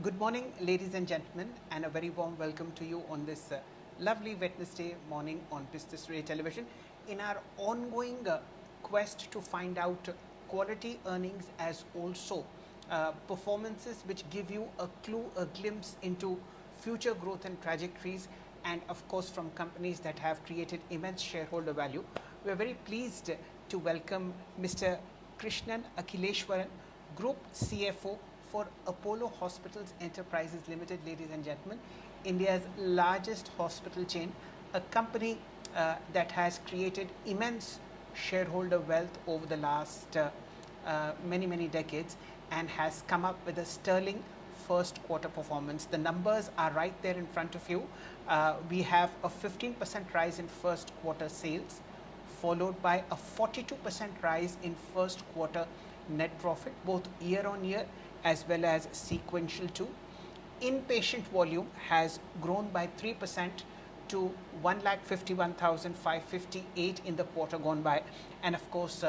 Good morning, ladies and gentlemen, and a very warm welcome to you on this lovely Wednesday morning on Business Today Television in our ongoing quest to find out quality earnings as also performances which give you a clue, a glimpse into future growth and trajectories, and of course, from companies that have created immense shareholder value. We are very pleased to welcome Mr. Krishnan Akhileswaran, Group CFO for Apollo Hospitals Enterprises Limited, ladies and gentlemen, India's largest hospital chain, a company that has created immense shareholder wealth over the last many decades and has come up with a sterling first quarter performance. The numbers are right there in front of you. We have a 15% rise in first quarter sales, followed by a 42% rise in first quarter net profit, both year on year as well as sequential too. Inpatient volume has grown by 3% to 1,51,558 in the quarter gone by, and of course,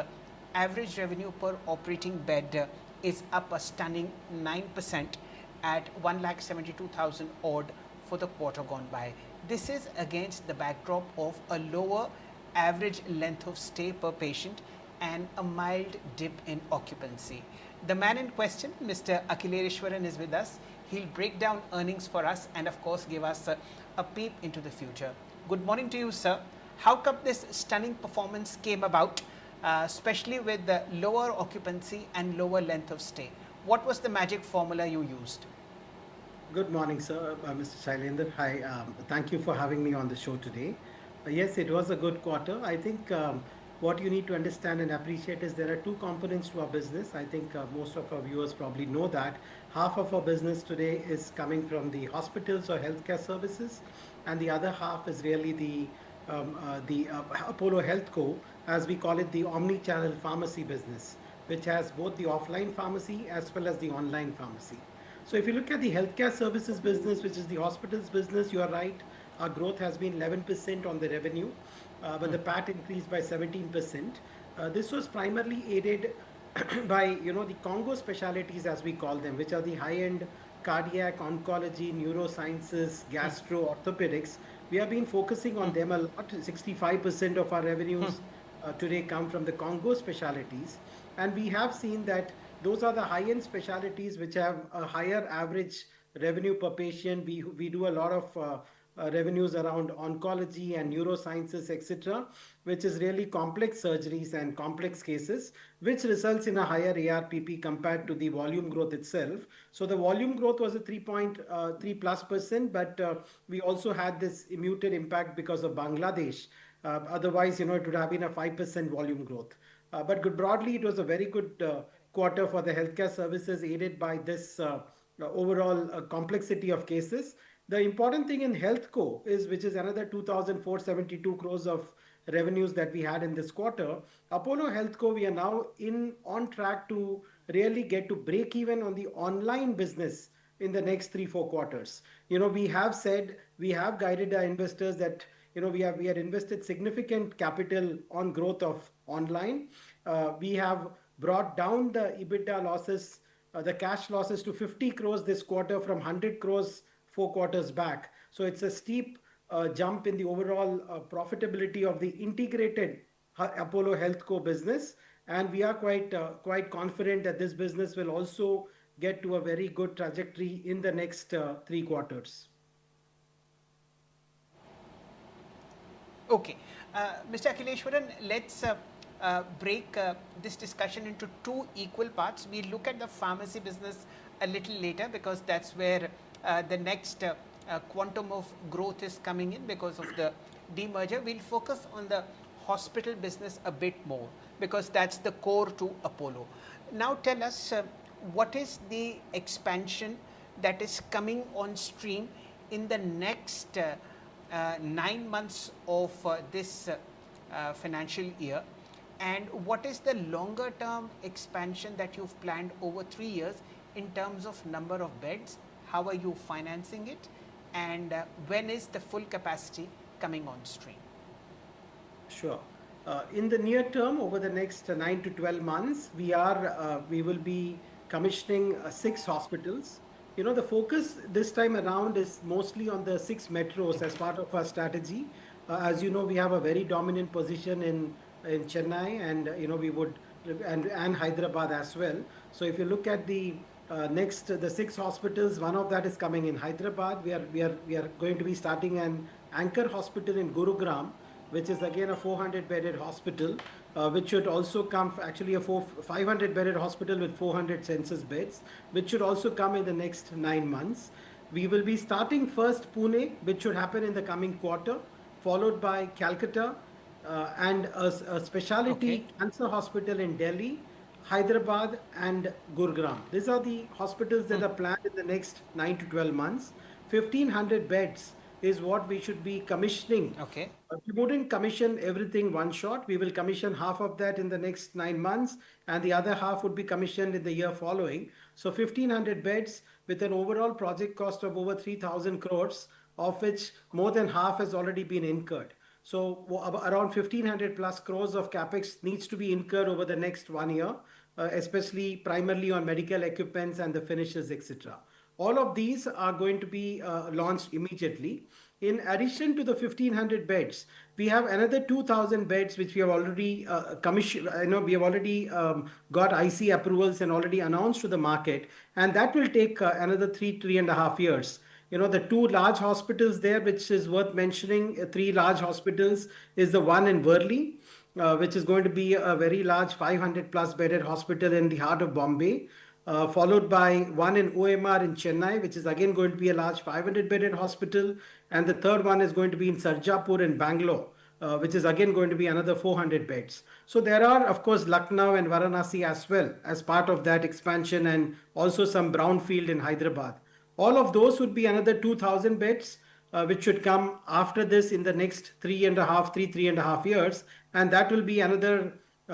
average revenue per operating bed is up a stunning 9% at 1,72,000 odd for the quarter gone by. This is against the backdrop of a lower average length of stay per patient and a mild dip in occupancy. The man in question, Mr. Akhileswaran, is with us. He'll break down earnings for us and of course give us a peep into the future. Good morning to you, sir. How come this stunning performance came about, especially with the lower occupancy and lower length of stay? What was the magic formula you used? Good morning, sir. Mr. Shailendra. Hi. Thank you for having me on the show today. Yes, it was a good quarter. I think what you need to understand and appreciate is there are two components to our business. I think most of our viewers probably know that half of our business today is coming from the hospitals or healthcare services, and the other half is really the Apollo Healthco, as we call it, the omni-channel pharmacy business, which has both the offline pharmacy as well as the online pharmacy. So if you look at the healthcare services business, which is the hospitals business, you are right. Our growth has been 11% on the revenue, but the PAT increased by 17%. This was primarily aided by the Congo specialties, as we call them, which are the high-end cardiac, oncology, neurosciences, gastro, orthopedics. We have been focusing on them a lot. 65% of our revenues today come from the Congo specialties, and we have seen that those are the high-end specialties which have a higher average revenue per patient. We do a lot of revenues around oncology and neurosciences, etc., which is really complex surgeries and complex cases, which results in a higher ARPP compared to the volume growth itself. So the volume growth was a 3.3+%, but we also had this muted impact because of Bangladesh. Otherwise, it would have been a 5% volume growth. But broadly, it was a very good quarter for the healthcare services, aided by this overall complexity of cases. The important thing in Healthco is, which is another 2,472 crores of revenues that we had in this quarter. Apollo Healthco, we are now on track to really get to break even on the online business in the next 3-4 quarters. We have said, we have guided our investors that we have invested significant capital on growth of online. We have brought down the EBITDA losses, the cash losses, to 50 crores this quarter from 100 crores 4 quarters back. So it's a steep jump in the overall profitability of the integrated Apollo Healthco business, and we are quite confident that this business will also get to a very good trajectory in the next 3 quarters. Okay, Mr. Akhileswaran, let's break this discussion into two equal parts. We'll look at the pharmacy business a little later because that's where the next quantum of growth is coming in because of the demerger. We'll focus on the hospital business a bit more because that's the core to Apollo. Now tell us, what is the expansion that is coming on stream in the next 9 months of this financial year, and what is the longer term expansion that you've planned over 3 years in terms of number of beds? How are you financing it, and when is the full capacity coming on stream? Sure. In the near term, over the next 9 to 12 months, we will be commissioning 6 hospitals. the focus this time around is mostly on the six metros as Okay. part of our strategy. As you know, we have a very dominant position in Chennai, and we would and Hyderabad as well. So if you look at the six hospitals, one of that is coming in Hyderabad. We are going to be starting an anchor hospital in Gurugram, which is again a 400 bedded hospital, which should also come actually a 500 bedded hospital with 400 census beds, which should also come in the next 9 months. We will be starting first Pune, which should happen in the coming quarter, followed by Calcutta, and a Okay. specialty cancer hospital in Delhi, Hyderabad, and Gurgaon. These are the hospitals that are planned in the next 9 to 12 months. 1,500 beds is what we should be commissioning. Okay. We wouldn't commission everything one shot. We will commission half of that in the next 9 months, and the other half would be commissioned in the year following. So 1,500 beds with an overall project cost of over 3,000 crores, of which more than half has already been incurred. So around 1,500 plus crores of capex needs to be incurred over the next 1 year, especially primarily on medical equipments and the finishes, etc. All of these are going to be launched immediately. In addition to the 1,500 beds, we have another 2,000 beds which we have already commissioned. We have already got IC approvals and already announced to the market, and that will take another 3.5 years. The two large hospitals there, which is worth mentioning, three large hospitals, is the one in Worli, which is going to be a very large 500 plus bedded hospital in the heart of Bombay, followed by one in OMR in Chennai, which is again going to be a large 500 bedded hospital. And the third one is going to be in Sarjapur in Bangalore, which is again going to be another 400 beds. So there are, of course, Lucknow and Varanasi as well as part of that expansion, and also some brownfield in Hyderabad. All of those would be another 2,000 beds, which should come after this in the next 3.5 years, and that will be another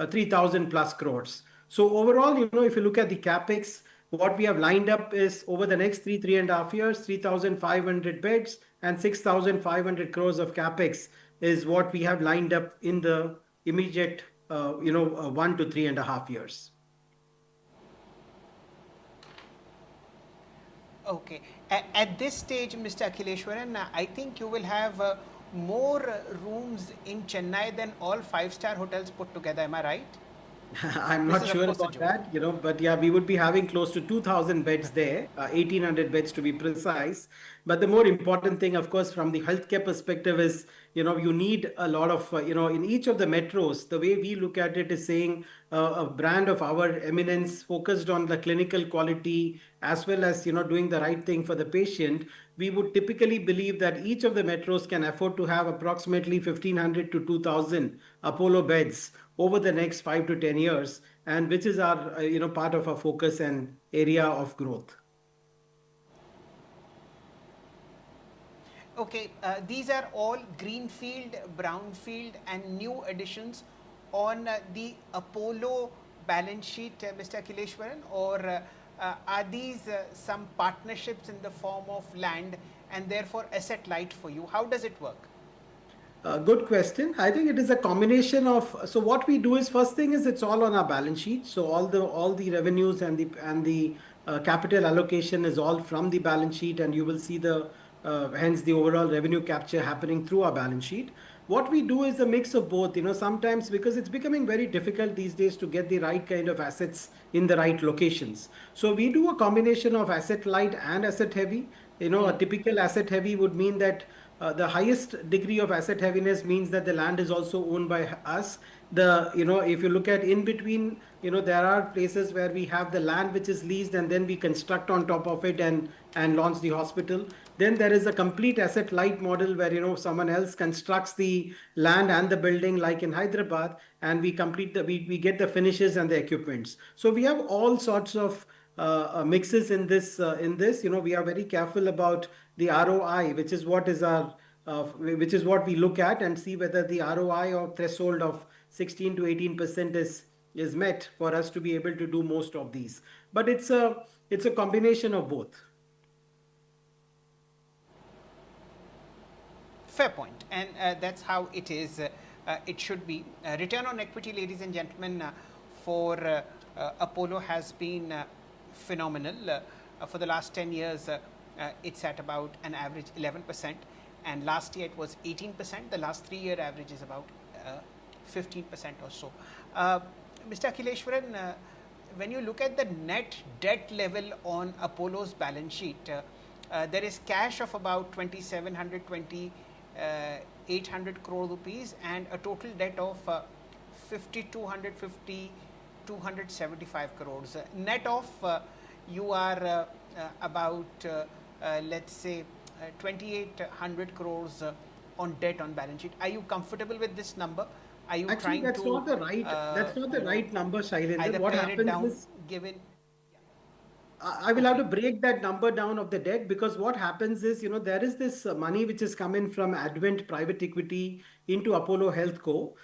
3,000 plus crores. So overall, if you look at the capex, what we have lined up is over the next 3.5 years, 3,500 beds and 6,500 crores of capex is what we have lined up in the immediate, 1 to 3.5 years. Okay. At this stage, Mr. Akhileswaran, I think you will have more rooms in Chennai than all five-star hotels put together. Am I right? I'm This not is, of sure course, a about joke. that, but yeah, we would be having close to 2,000 beds there, 1,800 beds to be precise. But the more important thing, of course, from the healthcare perspective is, you need a lot of, in each of the metros, the way we look at it is saying a brand of our eminence focused on the clinical quality as well as, doing the right thing for the patient. We would typically believe that each of the metros can afford to have approximately 1,500 to 2,000 Apollo beds over the next 5 to 10 years, and which is our part of our focus and area of growth. Okay, these are all greenfield, brownfield, and new additions on the Apollo balance sheet, Mr. Akhileswaran, or are these some partnerships in the form of land and therefore asset light for you? How does it work? Good question. I think it is a combination of. So what we do is, first thing is, it's all on our balance sheet. So all the revenues and the capital allocation is all from the balance sheet, and you will see hence the overall revenue capture happening through our balance sheet. What we do is a mix of both. Sometimes, because it's becoming very difficult these days to get the right kind of assets in the right locations. So we do a combination of asset light and asset heavy. A typical asset heavy would mean that the highest degree of asset heaviness means that the land is also owned by us. If you look at in between, there are places where we have the land which is leased, and then we construct on top of it and launch the hospital. Then there is a complete asset light model where someone else constructs the land and the building, like in Hyderabad, and we get the finishes and the equipments. So we have all sorts of mixes in this. We are very careful about the ROI, which is what we look at and see whether the ROI or threshold of 16 to 18% is met for us to be able to do most of these. But it's a combination of both. Fair point, and that's how it is. It should be. Return on equity, ladies and gentlemen, for Apollo has been phenomenal. For the last 10 years, it's at about an average 11%, and last year it was 18%. The last 3-year average is about 15% or so. Mr. Akhileswaran, when you look at the net debt level on Apollo's balance sheet, there is cash of about 2,800 crore rupees and a total debt of 275 crores. Net of, you are about, let's say, 2,800 crores on debt on balance sheet. Are you comfortable with this number? Are you Actually, trying to that's not the right number, Shailendra. either What pare it happens down, is given? I will have Okay. to break that number down of the debt, because what happens is, there is this money which is coming from Advent Private Equity into Apollo Healthco,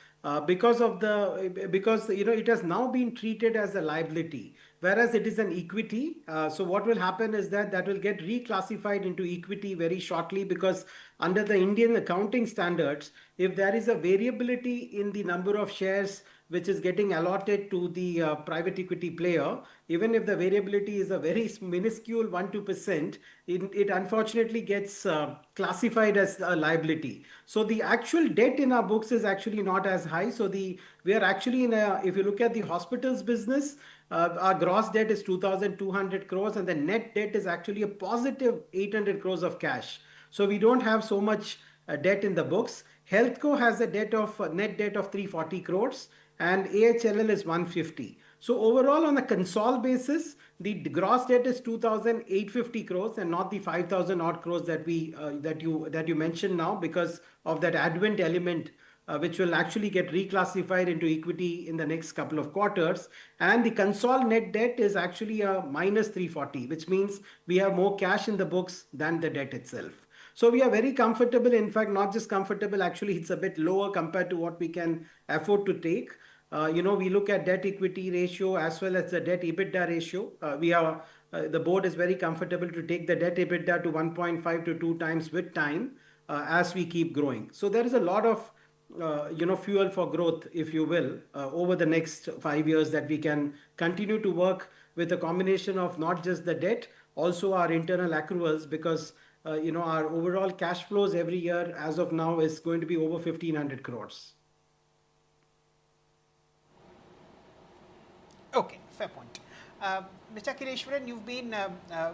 because it has now been treated as a liability, whereas it is an equity. So what will happen is that will get reclassified into equity very shortly, because under the Indian accounting standards, if there is a variability in the number of shares which is getting allotted to the private equity player, even if the variability is a very minuscule 1-2%, it unfortunately gets classified as a liability. So the actual debt in our books is actually not as high. So we are actually if you look at the hospitals business, our gross debt is 2,200 crores, and the net debt is actually a positive 800 crores of cash. So we don't have so much debt in the books. Healthco has a net debt of 340 crores, and AHLL is 150. So overall, on a consol basis, the gross debt is 2,850 crores and not the 5,000 odd crores that you mentioned now, because of that Advent element, which will actually get reclassified into equity in the next couple of quarters. And the consol net debt is actually a minus 340, which means we have more cash in the books than the debt itself. So we are very comfortable. In fact, not just comfortable, actually, it's a bit lower compared to what we can afford to take. We look at debt equity ratio as well as the debt EBITDA ratio. The board is very comfortable to take the debt EBITDA to 1.5 to 2 times with time, as we keep growing. So there is a lot of fuel for growth, if you will, over the next 5 years, that we can continue to work with a combination of not just the debt, also our internal accruals, because our overall cash flows every year as of now is going to be over 1,500 crores. Okay, fair point. Mr. Akhileswaran, you've been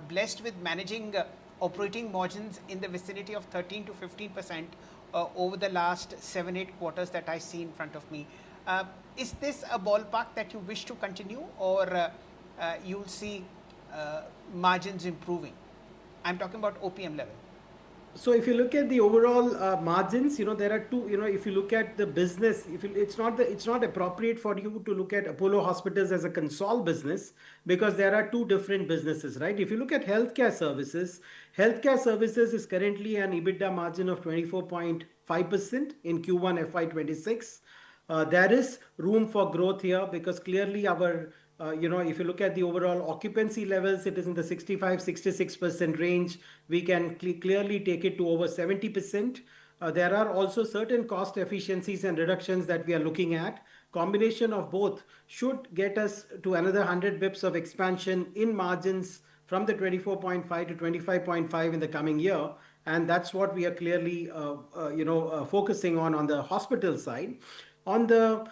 blessed with managing operating margins in the vicinity of 13 to 15% over the last 7-8 quarters that I see in front of me. Is this a ballpark that you wish to continue, or you'll see margins improving? I'm talking about OPM level. So if you look at the overall margins, there are two. If you look at the business, it's not appropriate for you to look at Apollo Hospitals as a consol business, because there are two different businesses, right? If you look at healthcare services is currently an EBITDA margin of 24.5% in Q1 FY26. There is room for growth here, because clearly if you look at the overall occupancy levels, it is in the 65-66% range. We can clearly take it to over 70%. There are also certain cost efficiencies and reductions that we are looking at. Combination of both should get us to another 100 bips of expansion in margins from the 24.5 to 25.5 in the coming year. And that's what we are clearly focusing on the hospital side. On the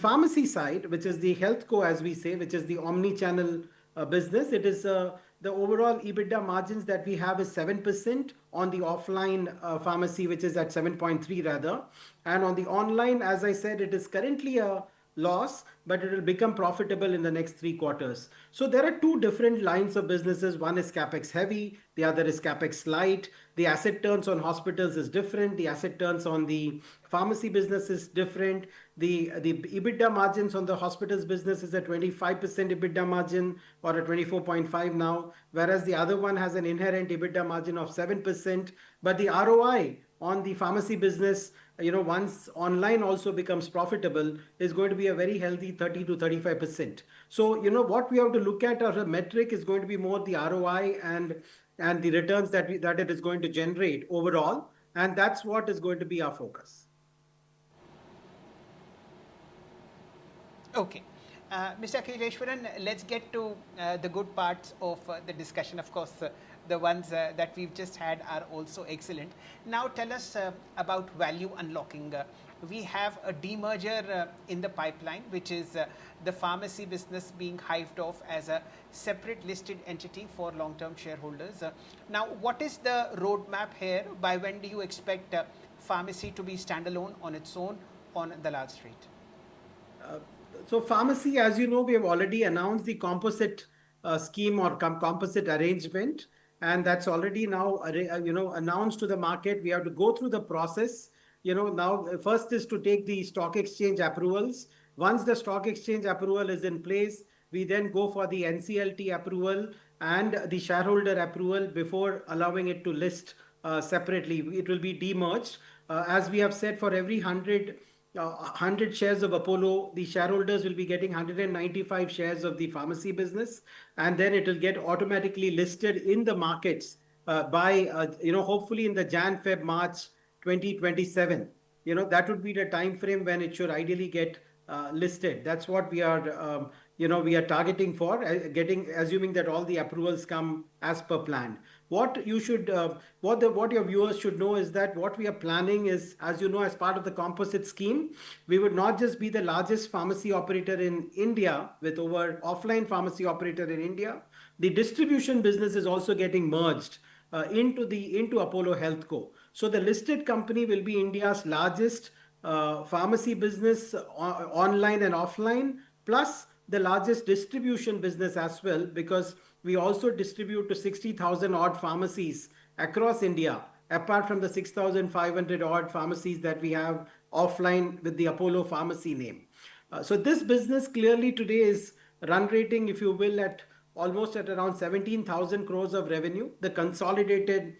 pharmacy side, which is the healthco, as we say, which is the omni-channel business, it is the overall EBITDA margins that we have is 7% on the offline pharmacy, which is at 7.3 rather, and on the online, as I said, it is currently a loss, but it will become profitable in the next 3 quarters. So there are two different lines of businesses. One is capex heavy, the other is capex light. The asset turns on hospitals is different. The asset turns on the pharmacy business is different. The EBITDA margins on the hospitals business is a 25% EBITDA margin, or a 24.5 now, whereas the other one has an inherent EBITDA margin of 7%. But the ROI on the pharmacy business, once online also becomes profitable, is going to be a very healthy 30 to 35%. So, what we have to look at as a metric is going to be more the ROI and the returns that it is going to generate overall. And that's what is going to be our focus. Okay. Mr. Akhileswaran, let's get to the good parts of the discussion. Of course, the ones that we've just had are also excellent. Now, tell us about value unlocking. We have a demerger in the pipeline, which is the pharmacy business being hived off as a separate listed entity for long term shareholders. Now, what is the roadmap here? By when do you expect pharmacy to be standalone on its own on the large street? Uh, so pharmacy, as you know, we have already announced the composite scheme or composite arrangement, and that's already now announced to the market. We have to go through the process. Now first is to take the stock exchange approvals. Once the stock exchange approval is in place, we then go for the NCLT approval and the shareholder approval before allowing it to list separately. It will be demerged. As we have said, for every 100 shares of Apollo, the shareholders will be getting 195 shares of the pharmacy business, and then it will get automatically listed in the markets by, hopefully in the March 2027. That would be the time frame when it should ideally get listed. That's what we are targeting for, assuming that all the approvals come as per plan. What your viewers should know is that what we are planning is, as you know, as part of the composite scheme, we would not just be the largest pharmacy operator in India with over offline pharmacy operator in India. The distribution business is also getting merged into Apollo Healthco. So the listed company will be India's largest pharmacy business, online and offline, plus the largest distribution business as well, because we also distribute to 60,000 odd pharmacies across India, apart from the 6,500 odd pharmacies that we have offline with the Apollo Pharmacy name. So this business clearly today is run rating, if you will, at almost at around 17,000 crores of revenue, the consolidated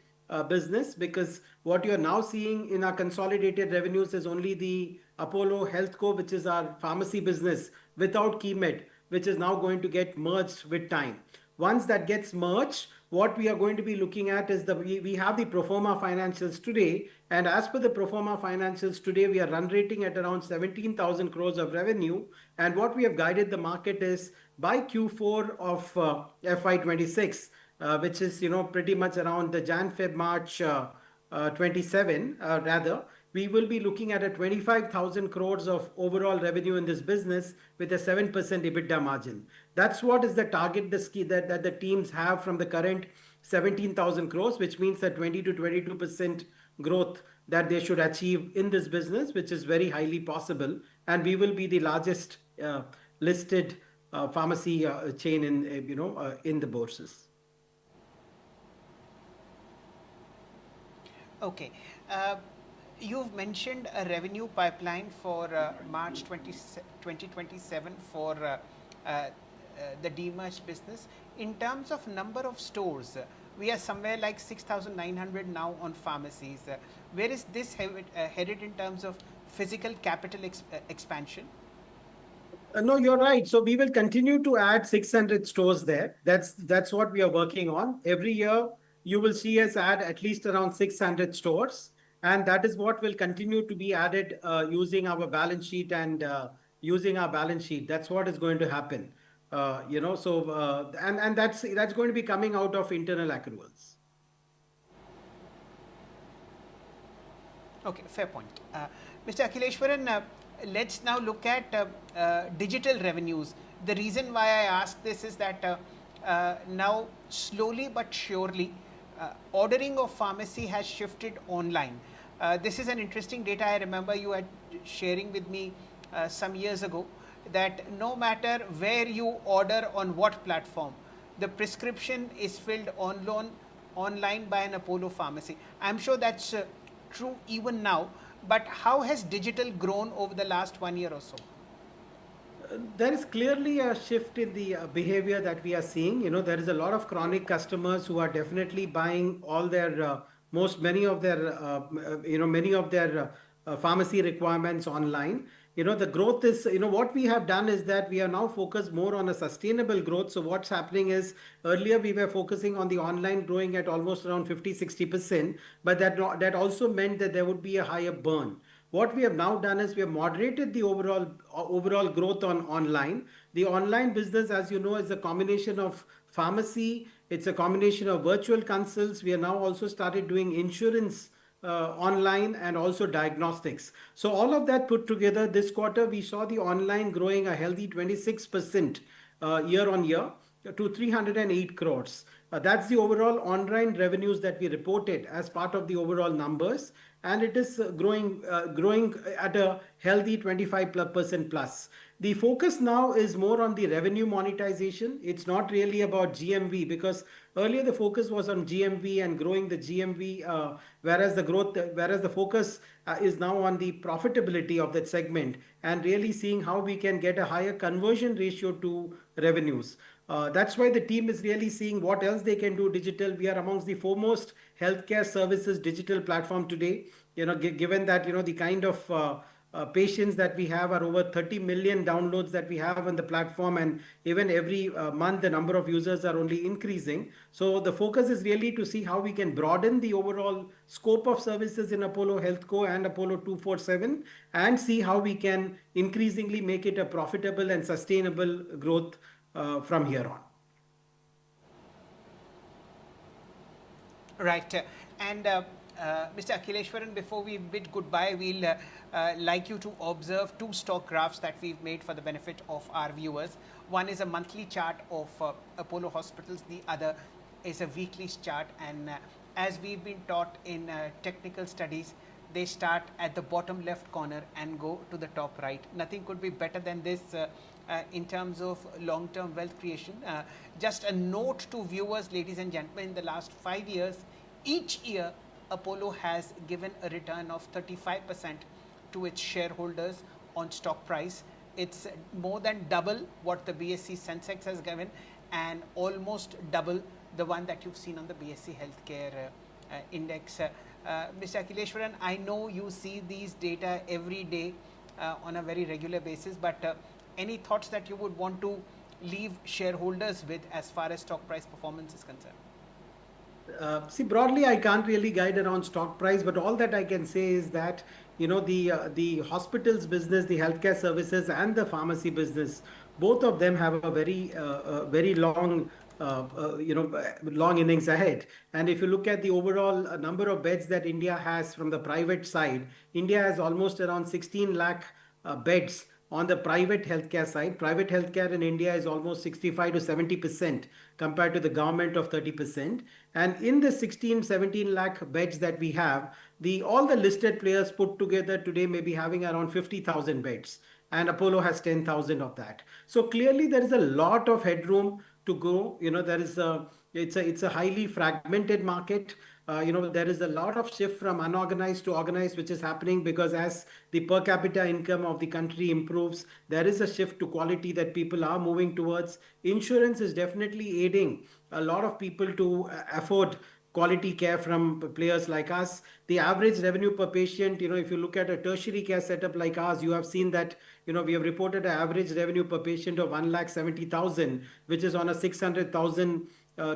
business, because what you're now seeing in our consolidated revenues is only the Apollo Healthco, which is our pharmacy business without KeyMed, which is now going to get merged with time. Once that gets merged, what we are going to be looking at is we have the pro forma financials today, and as per the pro forma financials today, we are run rating at around 17,000 crores of revenue, and what we have guided the market is by Q4 of FY26, which is pretty much around the March 27 rather, we will be looking at a 25,000 crores of overall revenue in this business with a 7% EBITDA margin. That's what is the target that the teams have from the current 17,000 crores, which means that 20 to 22% growth that they should achieve in this business, which is very highly possible. And we will be the largest listed pharmacy chain in the bourses. Okay. You've mentioned a revenue pipeline for March 2027 for the demerged business. In terms of number of stores, we are somewhere like 6,900 now on pharmacies. Where is this headed in terms of physical capital expansion? No, you're right. So we will continue to add 600 stores there. That's what we are working on. Every year, you will see us add at least around 600 stores. And that is what will continue to be added using our balance sheet and using our balance sheet. That's what is going to happen. And that's going to be coming out of internal accruals. Okay, fair point. Mr. Akhileswaran, let's now look at digital revenues. The reason why I ask this is that now slowly but surely ordering of pharmacy has shifted online. This is an interesting data I remember you had sharing with me some years ago, that no matter where you order on what platform, the prescription is filled online by an Apollo pharmacy. I'm sure that's true even now, but how has digital grown over the last 1 year or so? There is clearly a shift in the behavior that we are seeing. There is a lot of chronic customers who are definitely buying all their many of their pharmacy requirements online. The growth is, what we have done is that we are now focused more on a sustainable growth. So what's happening is, earlier we were focusing on the online growing at almost around 50-60%, but that also meant that there would be a higher burn. What we have now done is we have moderated the overall growth on online. The online business, as you know, is a combination of pharmacy. It's a combination of virtual consults. We are now also started doing insurance online and also diagnostics. So all of that put together, this quarter we saw the online growing a healthy 26% year on year to 308 crores. That's the overall online revenues that we reported as part of the overall numbers, and it is growing at a healthy 25% plus. The focus now is more on the revenue monetization. It's not really about GMV, because earlier the focus was on GMV and growing the GMV, whereas the focus is now on the profitability of that segment and really seeing how we can get a higher conversion ratio to revenues. That's why the team is really seeing what else they can do digital. We are amongst the foremost healthcare services digital platform today. Given that the kind of patients that we have are over 30 million downloads that we have on the platform, and even every month the number of users are only increasing. So the focus is really to see how we can broaden the overall scope of services in Apollo Healthco and Apollo 247, and see how we can increasingly make it a profitable and sustainable growth from here on. Right. And Mr. Akhileswaran, before we bid goodbye, we'll like you to observe two stock graphs that we've made for the benefit of our viewers. One is a monthly chart of Apollo Hospitals, the other is a weekly chart. And as we've been taught in technical studies, they start at the bottom left corner and go to the top right. Nothing could be better than this in terms of long-term wealth creation. Just a note to viewers, ladies and gentlemen, in the last 5 years, each year Apollo has given a return of 35% to its shareholders on stock price. It's more than double what the BSE Sensex has given, and almost double the one that you've seen on the BSE Healthcare Index. Mr. Akhileswaran, I know you see these data every day on a very regular basis, but any thoughts that you would want to leave shareholders with as far as stock price performance is concerned? See, broadly, I can't really guide around stock price, but all that I can say is that the hospitals business, the healthcare services, and the pharmacy business, both of them have a very long long innings ahead. And if you look at the overall number of beds that India has from the private side, India has almost around 16 lakh beds on the private healthcare side. Private healthcare in India is almost 65 to 70% compared to the government of 30%. And in the 16-17 lakh beds that we have, all the listed players put together today may be having around 50,000 beds, and Apollo has 10,000 of that. So clearly there is a lot of headroom to go. It's a highly fragmented market. There is a lot of shift from unorganized to organized, which is happening because as the per capita income of the country improves, there is a shift to quality that people are moving towards. Insurance is definitely aiding a lot of people to afford quality care from players like us. The average revenue per patient, if you look at a tertiary care setup like ours, you have seen that, we have reported an average revenue per patient of 1,70,000, which is on a 600,000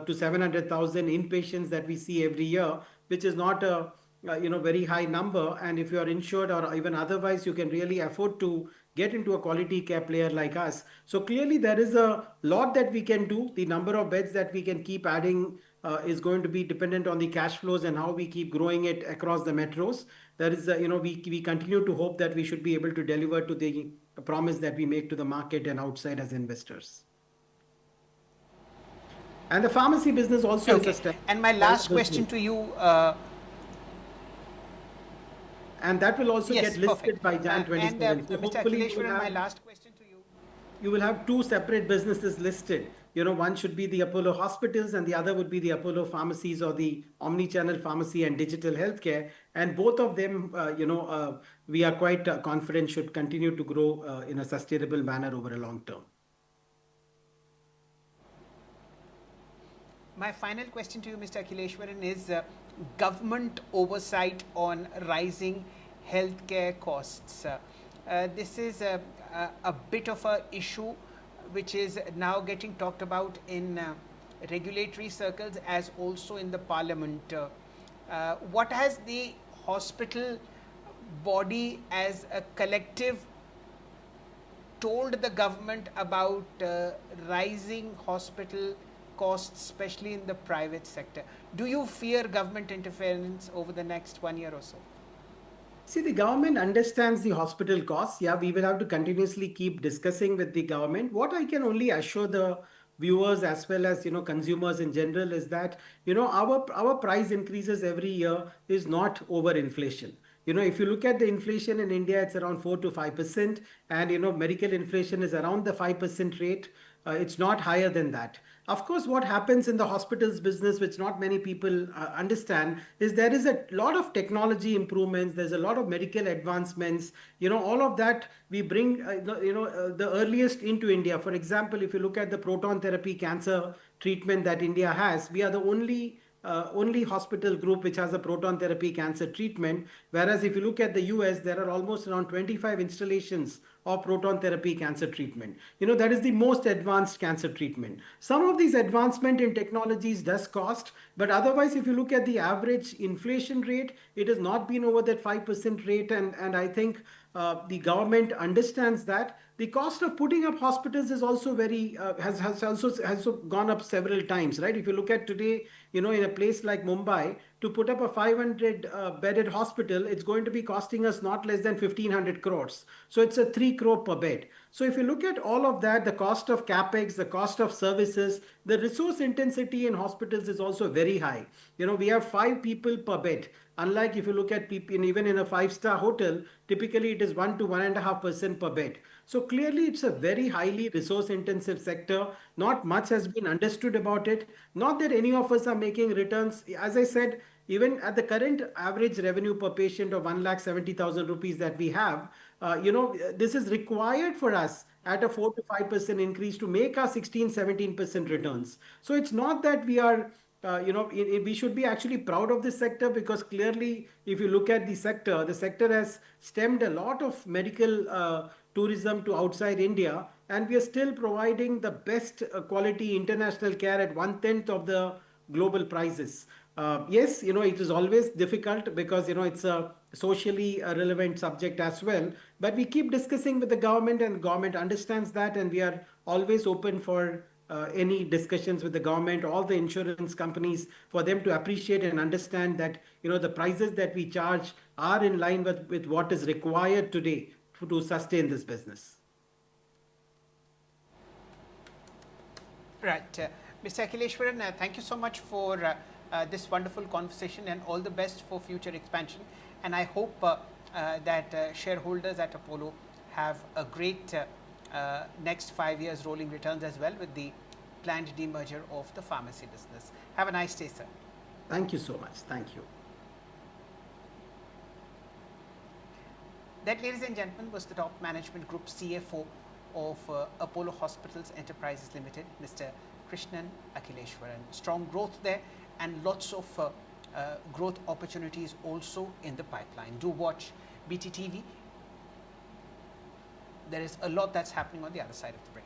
to 700,000 inpatients that we see every year, which is not a very high number. And if you are insured or even otherwise, you can really afford to get into a quality care player like us. So clearly there is a lot that we can do. The number of beds that we can keep adding is going to be dependent on the cash flows and how we keep growing it across the metros. There is we continue to hope that we should be able to deliver to the promise that we make to the market and outside as investors. And the pharmacy business also is a step. And my last question to you. And that will also get listed by Jan 27. And Mr. Akhileswaran, my last question to you. You will have two separate businesses listed. One should be the Apollo Hospitals and the other would be the Apollo Pharmacies, or the omni-channel pharmacy and digital healthcare. And both of them, we are quite confident should continue to grow in a sustainable manner over a long term. My final question to you, Mr. Akhileswaran, is government oversight on rising healthcare costs. This is a bit of an issue which is now getting talked about in regulatory circles as also in the parliament. What has the hospital body as a collective told the government about rising hospital costs, especially in the private sector? Do you fear government interference over the next 1 year or so? See, the government understands the hospital costs. Yeah, we will have to continuously keep discussing with the government. What I can only assure the viewers as well as consumers in general is that our price increases every year is not over inflation. If you look at the inflation in India, it's around 4 to 5%, and medical inflation is around the 5% rate. It's not higher than that. Of course, what happens in the hospitals business, which not many people understand, is there is a lot of technology improvements. There's a lot of medical advancements. All of that we bring, the earliest into India. For example, if you look at the proton therapy cancer treatment that India has, we are the only hospital group which has a proton therapy cancer treatment. Whereas if you look at the US, there are almost around 25 installations of proton therapy cancer treatment. That is the most advanced cancer treatment. Some of these advancement in technologies does cost, but otherwise, if you look at the average inflation rate, it has not been over that 5% rate. And I think the government understands that. The cost of putting up hospitals is also has also gone up several times, right? If you look at today, in a place like Mumbai, to put up a 500 bedded hospital, it's going to be costing us not less than 1,500 crores. So it's a 3 crore per bed. So if you look at all of that, the cost of capex, the cost of services, the resource intensity in hospitals is also very high. We have 5 people per bed. Unlike if you look at people even in a 5-star hotel, typically it is 1 to 1.5% per bed. So clearly it's a very highly resource intensive sector. Not much has been understood about it. Not that any of us are making returns. As I said, even at the current average revenue per patient of 1,70,000 rupees that we have, this is required for us at a 4 to 5% increase to make our 16-17% returns. So it's not that we are we should be actually proud of this sector, because clearly if you look at the sector has stemmed a lot of medical tourism to outside India, and we are still providing the best quality international care at 1/10 of the global prices. Yes, it is always difficult because it's a socially relevant subject as well, but we keep discussing with the government, and the government understands that, and we are always open for any discussions with the government, all the insurance companies, for them to appreciate and understand that the prices that we charge are in line with what is required today to sustain this business. Right. Mr. Akhileswaran, thank you so much for this wonderful conversation, and all the best for future expansion. And I hope that shareholders at Apollo have a great next 5 years rolling returns as well, with the planned demerger of the pharmacy business. Have a nice day, sir. Thank you so much. Thank you. That, ladies and gentlemen, was the top management group CFO of Apollo Hospitals Enterprises Limited, Mr. Krishnan Akhileswaran. Strong growth there, and lots of growth opportunities also in the pipeline. Do watch BTTV. There is a lot that's happening on the other side of the break.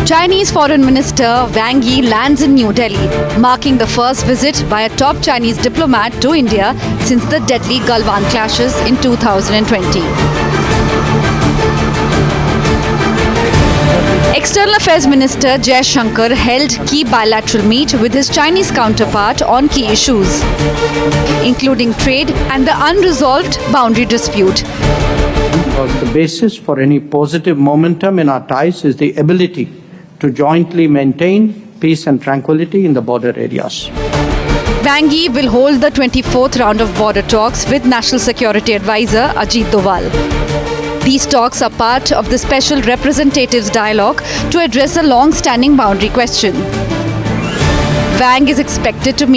Chinese Foreign Minister Wang Yi lands in New Delhi, marking the first visit by a top Chinese diplomat to India since the deadly Galwan clashes in 2020. External Affairs Minister Jai Shankar held key bilateral meet with his Chinese counterpart on key issues, including trade and the unresolved boundary dispute. Because the basis for any positive momentum in our ties is the ability to jointly maintain peace and tranquility in the border areas. Wang Yi will hold the 24th round of border talks with National Security Advisor Ajit Doval. These talks are part of the Special Representatives Dialogue to address a long-standing boundary question. Wang is expected to meet